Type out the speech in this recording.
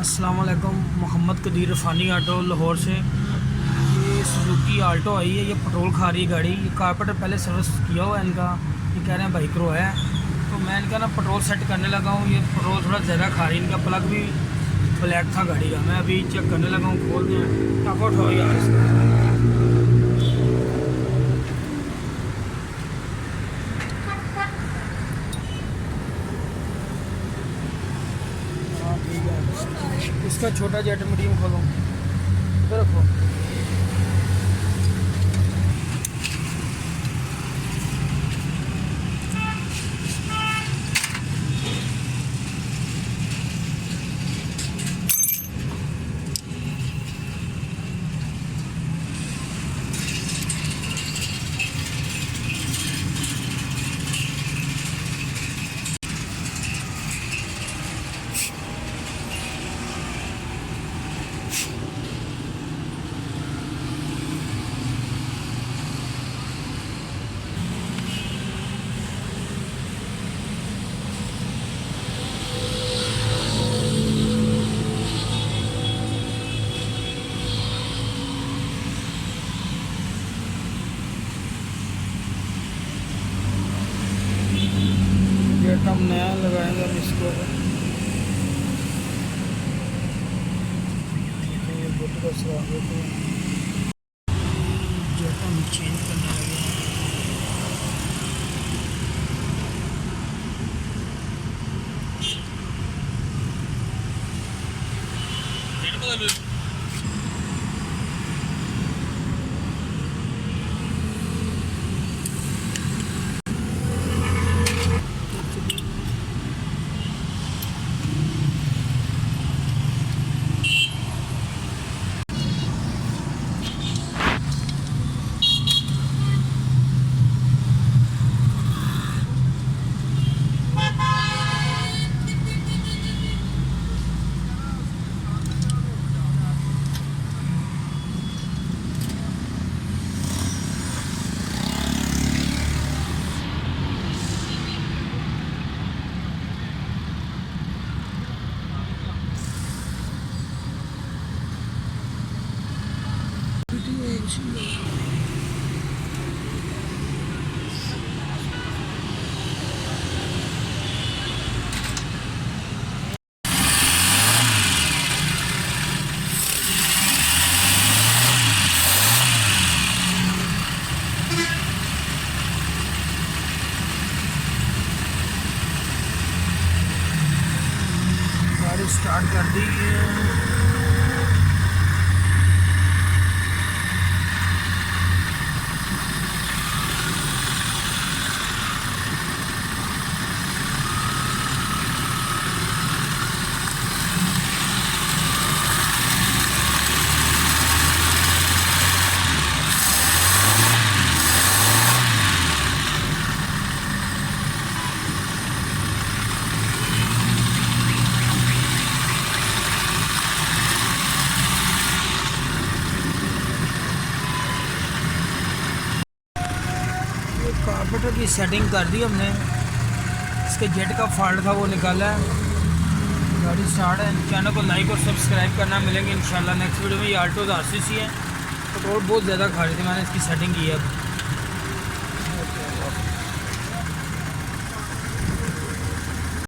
अस्सलाम वालेकुम। मोहम्मद कदीर रफ़ानी ऑटो लाहौर से। ये सुजुकी आल्टो आई है, ये पेट्रोल खा रही है गाड़ी। ये कारपेटर पहले सर्विस किया हुआ है इनका, ये कह रहे हैं भाई करवाया है। तो मैं इनका ना पेट्रोल सेट करने लगा हूँ। ये पेट्रोल थोड़ा ज़्यादा खा रही है, इनका प्लग भी ब्लैक था गाड़ी का। मैं अभी चेक करने लगा हूँ, खोल दें टाका उठाओ यार इसका। हाँ ठीक है, इसका छोटा जेट मीडियम खोलो, इधर रखो। जेट हम नया लगाएंगे हम इसको। बोट का स्वागत है। जेट हम चेंज करने लगे हैं। गाड़ी स्टार्ट कर दी है। कारपेटर की सेटिंग कर दी हमने, इसके जेट का फॉल्ट था वो निकाला है। गाड़ी स्टार्ट है। चैनल को लाइक और सब्सक्राइब करना। मिलेंगे इंशाल्लाह नेक्स्ट वीडियो में। ये आल्टो RCC है, पेट्रोल बहुत ज़्यादा खा रही थी, मैंने इसकी सेटिंग की है अब।